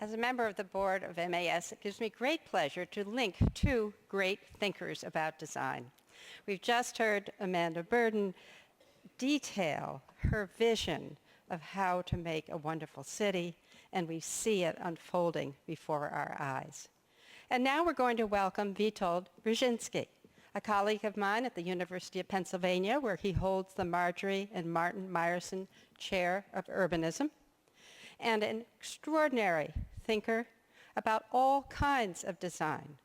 As a member of the board of MAS, it gives me great pleasure to link two great thinkers about design. We've just heard Amanda Burden detail her vision of how to make a wonderful city, and we see it unfolding before our eyes. And now we're going to welcome Witold Brzezinski, a colleague of mine at the University of Pennsylvania, where he holds the Marjorie and Martin Meyerson Chair of Urbanism, and an extraordinary thinker about all kinds of design.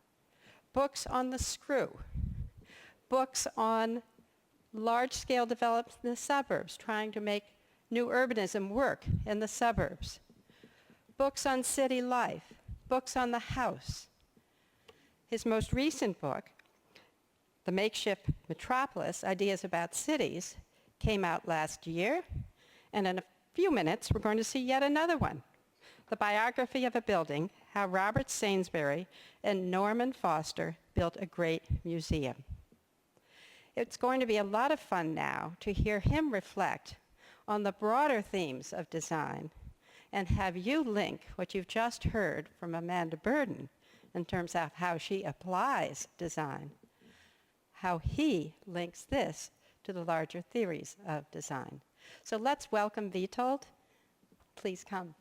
Books on the screw, books on large-scale development in the suburbs, trying to make new urbanism work in the suburbs, books on city life, books on the house. His most recent book, The Makeshift Metropolis, Ideas About Cities, came out last year, and in a few minutes we're going to see yet another one, The Biography of a Building, How Robert Sainsbury and Norman Foster Built a Great Museum. It's going to be a lot of fun now to hear him reflect on the broader themes of design and have you link what you've just heard from Amanda Burden in terms of how she applies design, how he links this to the larger theories of design. So let's welcome Witold. Please come.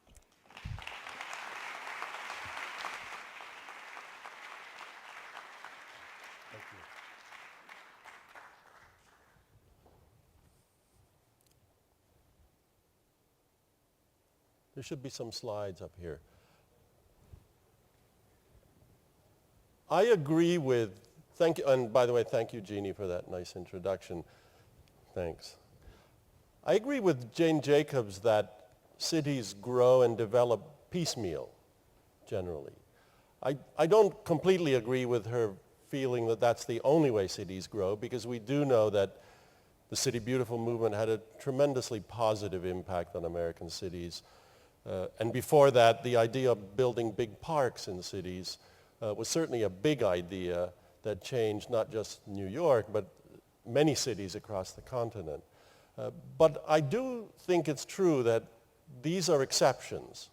Thank you. There should be some slides up here. I agree with, thank you, and by the way, thank you, Jeannie, for that nice introduction. Thanks. I agree with Jane Jacobs that cities grow and develop piecemeal, generally. I don't completely agree with her feeling that that's the only way cities grow, because we do know that the City Beautiful movement had a tremendously positive impact on American cities. And before that, the idea of building big parks in cities was certainly a big idea that changed not just New York, but many cities across the continent. But I do think it's true that these are exceptions,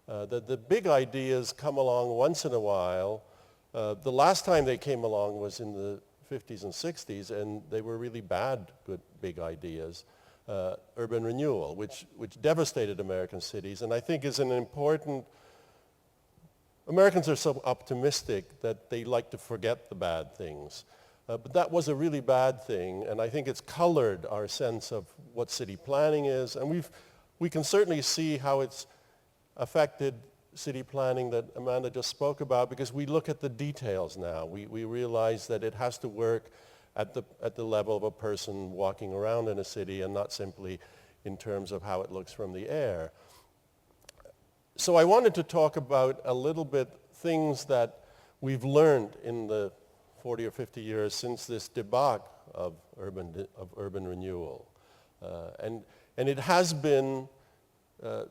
that the big ideas come along once in a while. The last time they came along was in the 50s and 60s, and they were really bad, good, big ideas. Urban renewal, which devastated American cities, and I think is an important. Americans are so optimistic that they like to forget the bad things. But that was a really bad thing, and I think it's colored our sense of what city planning is, and we can certainly see how it's affected city planning that Amanda just spoke about, because we look at the details now. We realize that it has to work at the level of a person walking around in a city and not simply in terms of how it looks from the air. So I wanted to talk about a little bit things that we've learned in the 40 or 50 years since this debauch of urban renewal. And it has been,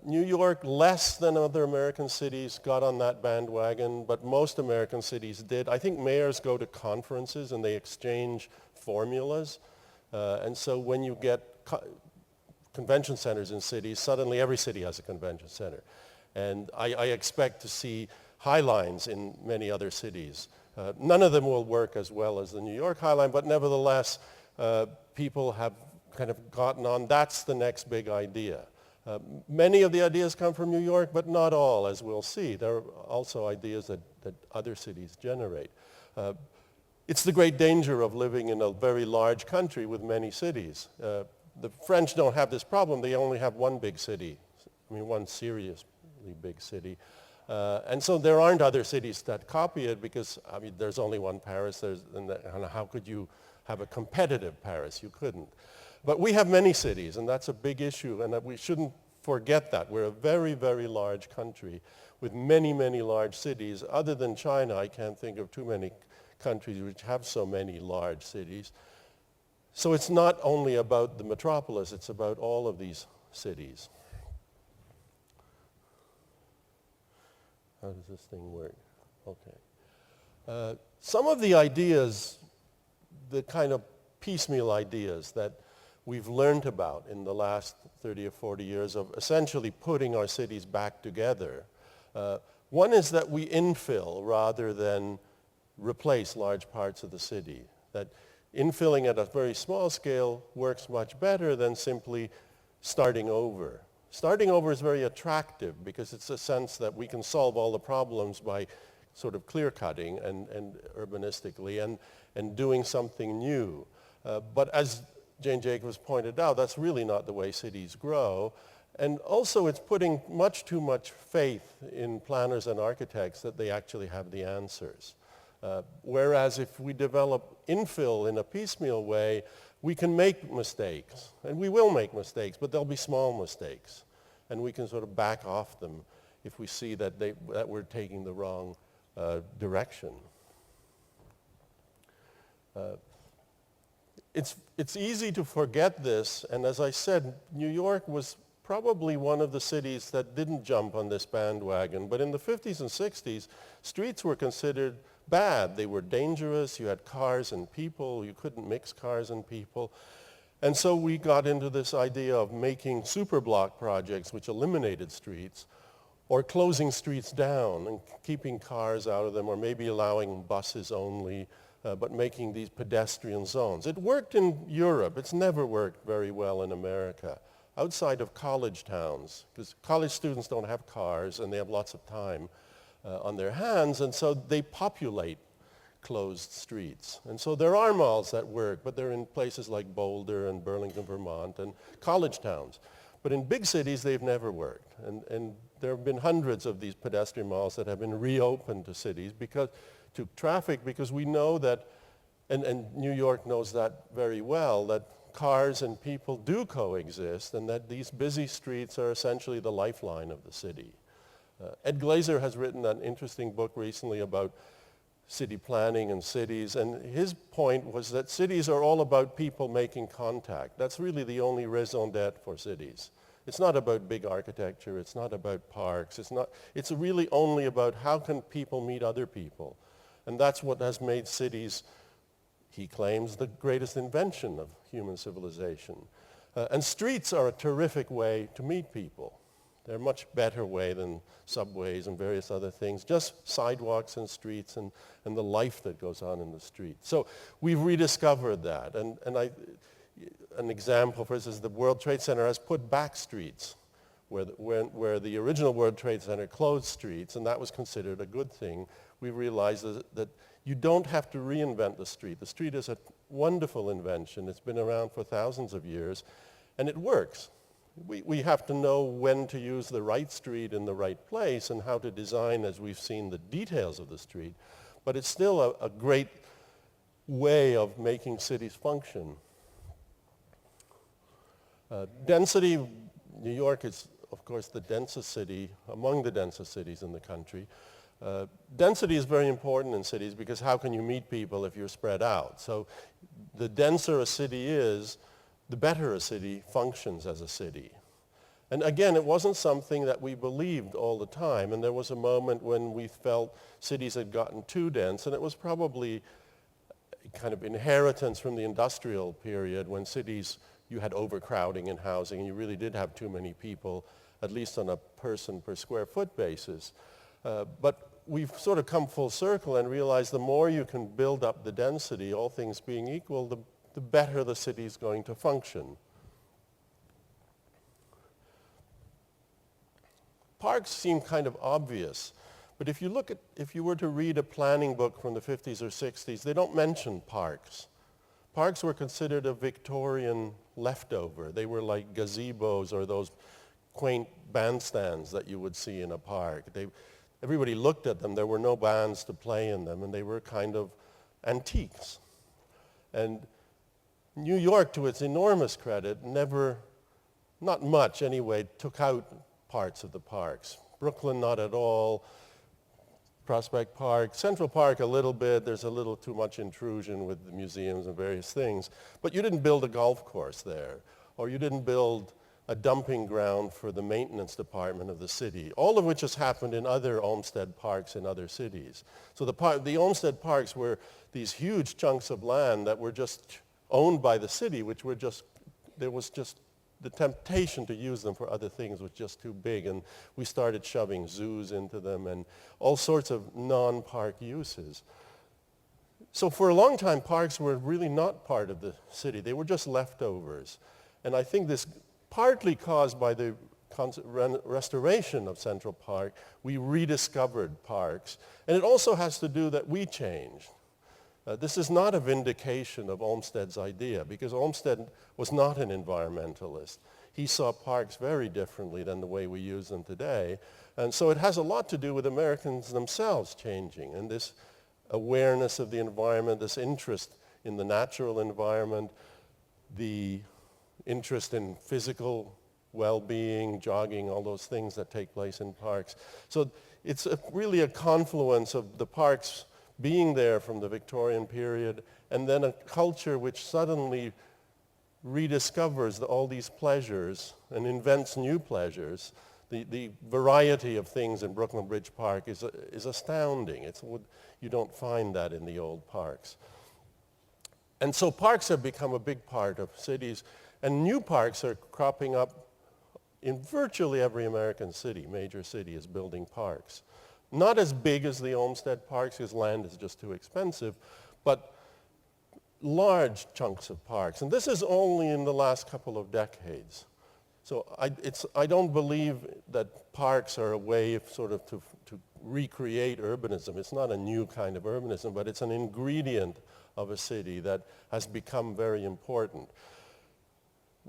New York less than other American cities got on that bandwagon, but most American cities did. I think mayors go to conferences and they exchange formulas. And so when you get convention centers in cities, suddenly every city has a convention center. And I expect to see High Lines in many other cities. None of them will work as well as the New York High Line, but nevertheless, people have kind of gotten on, that's the next big idea. Many of the ideas come from New York, but not all, as we'll see. There are also ideas that other cities generate. It's the great danger of living in a very large country with many cities. The French don't have this problem. They only have one big city, one seriously big city. And so there aren't other cities that copy it because, there's only one Paris, and how could you have a competitive Paris? You couldn't. But we have many cities, and that's a big issue, and that we shouldn't forget that. We're a very, very large country with many, many large cities. Other than China, I can't think of too many countries which have so many large cities. So it's not only about the metropolis, it's about all of these cities. How does this thing work? Okay. Some of the ideas, the kind of piecemeal ideas that we've learned about in the last 30 or 40 years of essentially putting our cities back together, One is that we infill rather than replace large parts of the city. That infilling at a very small scale works much better than simply starting over. Starting over is very attractive because it's a sense that we can solve all the problems by sort of clear-cutting and urbanistically and doing something new. But as Jane Jacobs pointed out, that's really not the way cities grow. And also it's putting much too much faith in planners and architects that they actually have the answers. Whereas if we develop infill in a piecemeal way, we can make mistakes. And we will make mistakes, but they'll be small mistakes. And we can sort of back off them if we see that we're taking the wrong direction. It's easy to forget this, and as I said, New York was probably one of the cities that didn't jump on this bandwagon. But in the 50s and 60s, streets were considered bad. They were dangerous. You had cars and people. You couldn't mix cars and people. And so we got into this idea of making superblock projects which eliminated streets, or closing streets down and keeping cars out of them, or maybe allowing buses only, but making these pedestrian zones. It worked in Europe. It's never worked very well in America. Outside of college towns, because college students don't have cars and they have lots of time on their hands, and so they populate closed streets. And so there are malls that work, but they're in places like Boulder and Burlington, Vermont, and college towns. But in big cities, they've never worked. And there have been hundreds of these pedestrian malls that have been reopened to cities to traffic, because we know that, and New York knows that very well, that cars and people do coexist, and that these busy streets are essentially the lifeline of the city. Ed Glazer has written an interesting book recently about city planning and cities, and his point was that cities are all about people making contact. That's really the only raison d'etre for cities. It's not about big architecture, it's not about parks, it's really only about how can people meet other people. And that's what has made cities, he claims, the greatest invention of human civilization. And streets are a terrific way to meet people. They're a much better way than subways and various other things, just sidewalks and streets and the life that goes on in the street. So we've rediscovered that. And an example, for instance, the World Trade Center has put back streets where the original World Trade Center closed streets, and that was considered a good thing. We realized that you don't have to reinvent the street. The street is a wonderful invention. It's been around for thousands of years, and it works. We have to know when to use the right street in the right place and how to design, as we've seen, the details of the street. But it's still a great way of making cities function. Density, New York is, of course, the densest city, among the densest cities in the country. Density is very important in cities because how can you meet people if you're spread out? So the denser a city is, the better a city functions as a city. And again, it wasn't something that we believed all the time, and there was a moment when we felt cities had gotten too dense, and it was probably a kind of inheritance from the industrial period when cities, you had overcrowding in housing, and you really did have too many people, at least on a person per square foot basis. But we've sort of come full circle and realized the more you can build up the density, all things being equal, the better the city is going to function. Parks seem kind of obvious, but if you were to read a planning book from the 50s or 60s, they don't mention parks. Parks were considered a Victorian leftover. They were like gazebos or those quaint bandstands that you would see in a park. Everybody looked at them. There were no bands to play in them, and they were kind of antiques. And New York, to its enormous credit, never, not much anyway, took out parts of the parks. Brooklyn, not at all. Prospect Park, Central Park a little bit. There's a little too much intrusion with the museums and various things. But you didn't build a golf course there, or you didn't build a dumping ground for the maintenance department of the city, all of which has happened in other Olmsted parks in other cities. So the Olmsted parks were these huge chunks of land that were just owned by the city, which were just, there was just the temptation to use them for other things was just too big, and we started shoving zoos into them and all sorts of non-park uses. So for a long time, parks were really not part of the city. They were just leftovers. And I think this, partly caused by the restoration of Central Park, we rediscovered parks. And it also has to do that we changed. This is not a vindication of Olmsted's idea, because Olmsted was not an environmentalist. He saw parks very differently than the way we use them today. And so it has a lot to do with Americans themselves changing, and this awareness of the environment, this interest in the natural environment, the interest in physical well-being, jogging, all those things that take place in parks. So it's really a confluence of the parks being there from the Victorian period, and then a culture which suddenly rediscovers all these pleasures and invents new pleasures. The variety of things in Brooklyn Bridge Park is astounding. You don't find that in the old parks. And so parks have become a big part of cities, and new parks are cropping up in virtually every American city. Major city is building parks. Not as big as the Olmsted parks, because land is just too expensive, but large chunks of parks. And this is only in the last couple of decades. So I don't believe that parks are a way of sort of to recreate urbanism. It's not a new kind of urbanism, but it's an ingredient of a city that has become very important.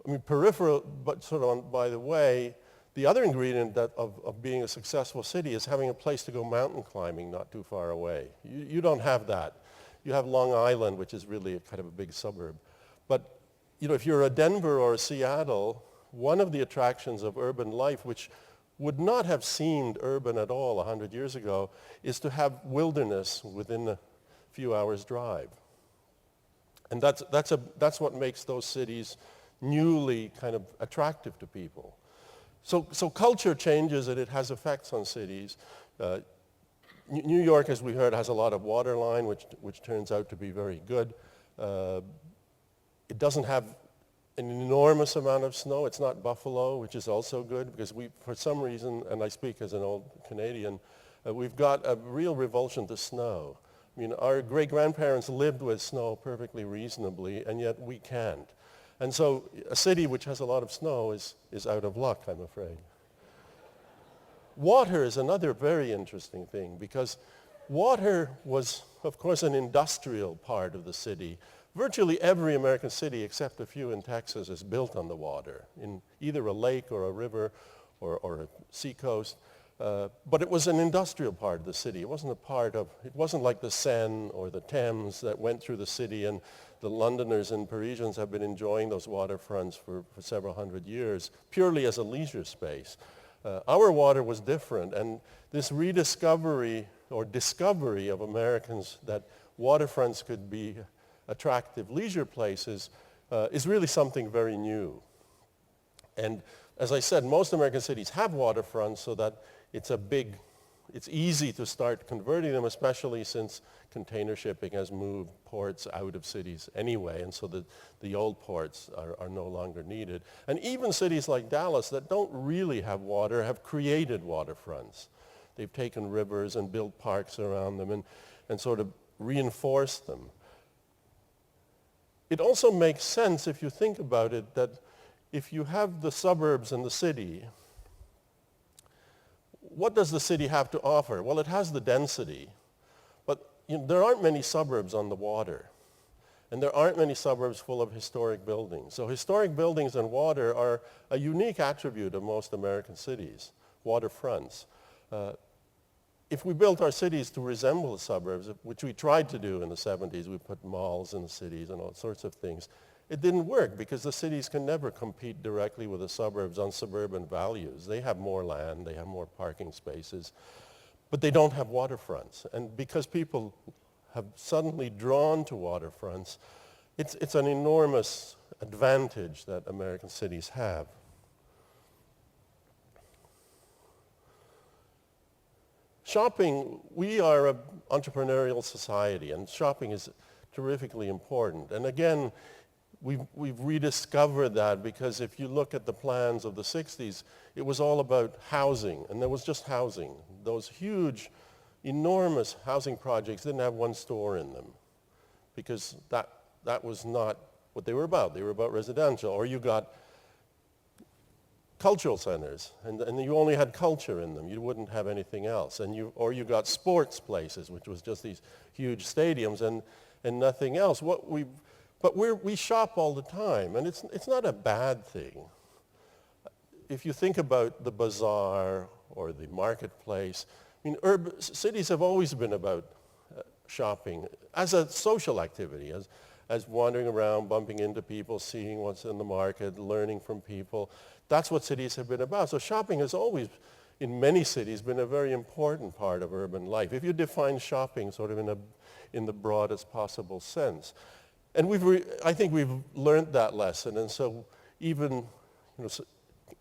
I mean, peripheral, but sort of by the way, the other ingredient of being a successful city is having a place to go mountain climbing not too far away. You don't have that. You have Long Island, which is really kind of a big suburb. But if you're a Denver or a Seattle, one of the attractions of urban life, which would not have seemed urban at all 100 years ago, is to have wilderness within a few hours' drive. And that's what makes those cities newly kind of attractive to people. So culture changes, and it has effects on cities. New York, as we heard, has a lot of water line, which turns out to be very good. It doesn't have an enormous amount of snow. It's not Buffalo, which is also good, because for some reason, and I speak as an old Canadian, we've got a real revulsion to snow. I mean, our great-grandparents lived with snow perfectly reasonably, and yet we can't. And so a city which has a lot of snow is out of luck, I'm afraid. Water is another very interesting thing, because water was, of course, an industrial part of the city. Virtually every American city, except a few in Texas, is built on the water, in either a lake or a river or a seacoast. But it was an industrial part of the city. It wasn't like the Seine or the Thames that went through the city, and the Londoners and Parisians have been enjoying those waterfronts for several hundred years, purely as a leisure space. Our water was different, and this rediscovery or discovery of Americans that waterfronts could be attractive leisure places is really something very new. And as I said, most American cities have waterfronts, so that it's easy to start converting them, especially since container shipping has moved ports out of cities anyway, and so the old ports are no longer needed. And even cities like Dallas that don't really have water have created waterfronts. They've taken rivers and built parks around them and sort of reinforced them. It also makes sense, if you think about it, that if you have the suburbs and the city, what does the city have to offer? Well, it has the density, but there aren't many suburbs on the water, and there aren't many suburbs full of historic buildings. So historic buildings and water are a unique attribute of most American cities, waterfronts. If we built our cities to resemble the suburbs, which we tried to do in the 70s, we put malls in the cities and all sorts of things, it didn't work, because the cities can never compete directly with the suburbs on suburban values. They have more land, they have more parking spaces, but they don't have waterfronts. And because people have suddenly drawn to waterfronts, it's an enormous advantage that American cities have. Shopping, we are an entrepreneurial society, and shopping is terrifically important. And again, we've rediscovered that, because if you look at the plans of the 60s, it was all about housing, and there was just housing. Those huge, enormous housing projects didn't have one store in them, because that was not what they were about. They were about residential. Or you got cultural centers, and you only had culture in them. You wouldn't have anything else. Or you got sports places, which was just these huge stadiums and nothing else. But we shop all the time, and it's not a bad thing. If you think about the bazaar or the marketplace, I mean, cities have always been about shopping as a social activity, as wandering around, bumping into people, seeing what's in the market, learning from people. That's what cities have been about. So shopping has always, in many cities, been a very important part of urban life, if you define shopping sort of in the broadest possible sense. And I think we've learned that lesson, and so even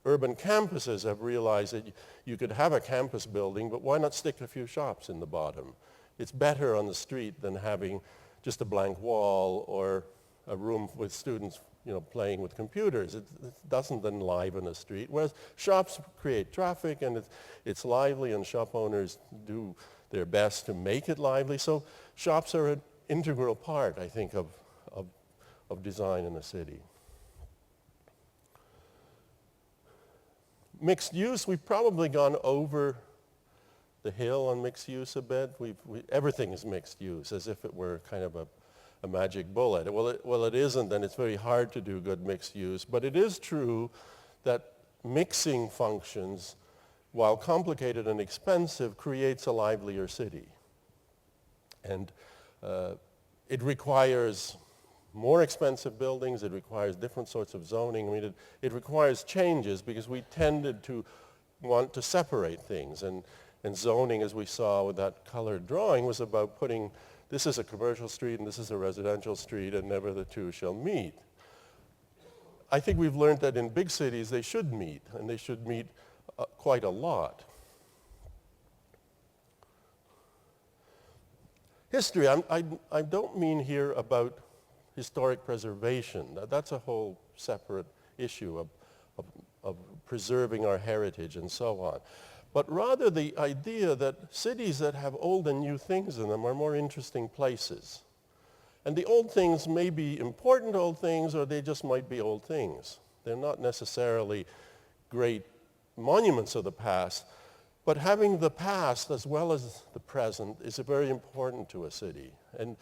urban campuses have realized that you could have a campus building, but why not stick a few shops in the bottom? It's better on the street than having just a blank wall or a room with students playing with computers. It doesn't enliven a street, whereas shops create traffic, and it's lively, and shop owners do their best to make it lively. So shops are an integral part, I think, of design in a city. Mixed use, we've probably gone over the hill on mixed use a bit. Everything is mixed use, as if it were kind of a magic bullet. Well, it isn't, and it's very hard to do good mixed use, but it is true that mixing functions, while complicated and expensive, creates a livelier city. And it requires more expensive buildings, it requires different sorts of zoning. I mean, it requires changes, because we tended to want to separate things. And zoning, as we saw with that colored drawing, was about putting, this is a commercial street and this is a residential street, and never the two shall meet. I think we've learned that in big cities they should meet, and they should meet quite a lot. History, I don't mean here about historic preservation. That's a whole separate issue of preserving our heritage and so on. But rather the idea that cities that have old and new things in them are more interesting places. And the old things may be important old things, or they just might be old things. They're not necessarily great monuments of the past, but having the past as well as the present is very important to a city. And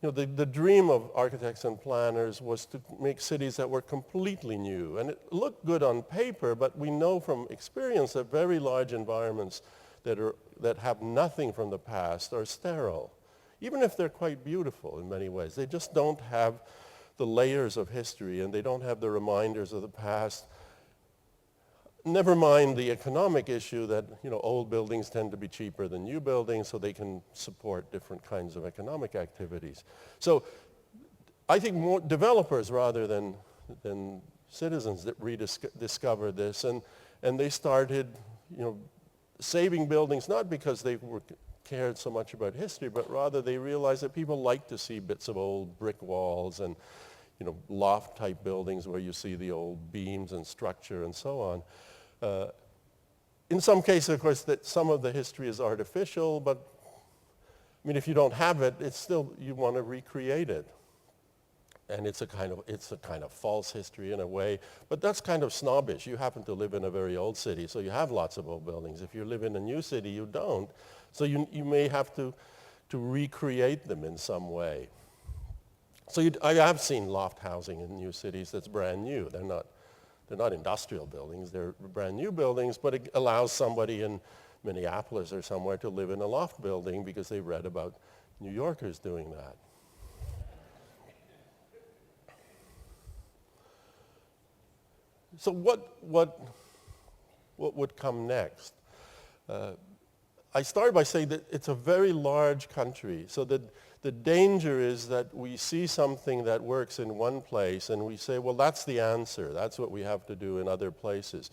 the dream of architects and planners was to make cities that were completely new. And it looked good on paper, but we know from experience that very large environments that have nothing from the past are sterile, even if they're quite beautiful in many ways. They just don't have the layers of history, and they don't have the reminders of the past. Never mind the economic issue that old buildings tend to be cheaper than new buildings, so they can support different kinds of economic activities. So I think more developers rather than citizens that rediscovered this, and they started saving buildings, not because they cared so much about history, but rather they realized that people like to see bits of old brick walls and loft-type buildings where you see the old beams and structure and so on. In some cases, of course, that some of the history is artificial, but I mean, if you don't have it, it's still, you want to recreate it. And it's a kind of false history in a way, but that's kind of snobbish. You happen to live in a very old city, so you have lots of old buildings. If you live in a new city, you don't. So you may have to recreate them in some way. So I have seen loft housing in new cities that's brand new. They're not industrial buildings, they're brand new buildings, but it allows somebody in Minneapolis or somewhere to live in a loft building because they read about New Yorkers doing that. So what would come next? I started by saying that it's a very large country, so that the danger is that we see something that works in one place and we say, well, that's the answer. That's what we have to do in other places.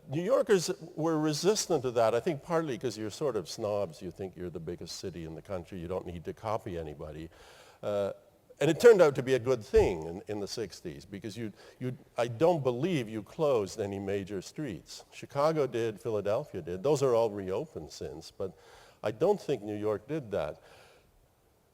New Yorkers were resistant to that, I think partly because you're sort of snobs. You think you're the biggest city in the country. You don't need to copy anybody. And it turned out to be a good thing in the 60s because I don't believe you closed any major streets. Chicago did, Philadelphia did. Those are all reopened since, but I don't think New York did that.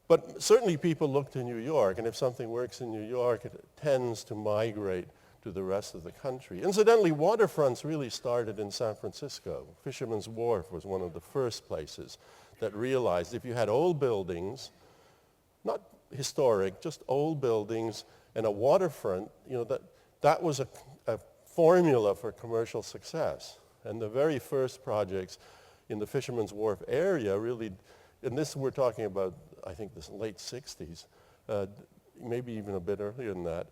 But certainly people look to New York, and if something works in New York, it tends to migrate to the rest of the country. Incidentally, waterfronts really started in San Francisco. Fisherman's Wharf was one of the first places that realized if you had old buildings, not historic, just old buildings and a waterfront, that was a formula for commercial success. And the very first projects in the Fisherman's Wharf area really, and this we're talking about, I think, the late 60s, maybe even a bit earlier than that,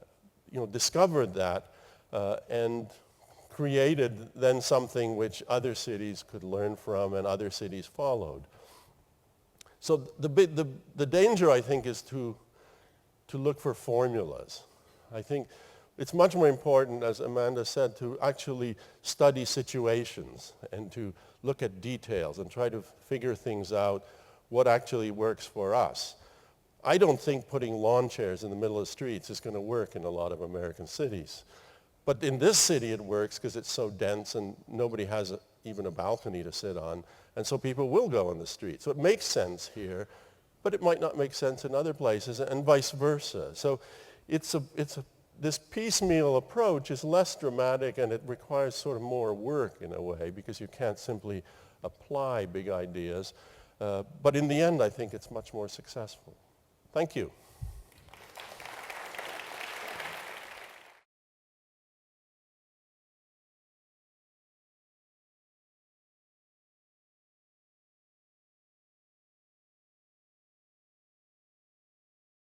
discovered that and created then something which other cities could learn from and other cities followed. So the danger, I think, is to look for formulas. I think it's much more important, as Amanda said, to actually study situations and to look at details and try to figure things out, what actually works for us. I don't think putting lawn chairs in the middle of the streets is going to work in a lot of American cities. But in this city it works because it's so dense and nobody has even a balcony to sit on. And so people will go on the street. So it makes sense here, but it might not make sense in other places and vice versa. So this piecemeal approach is less dramatic and it requires sort of more work in a way because you can't simply apply big ideas. But in the end, I think it's much more successful. Thank you.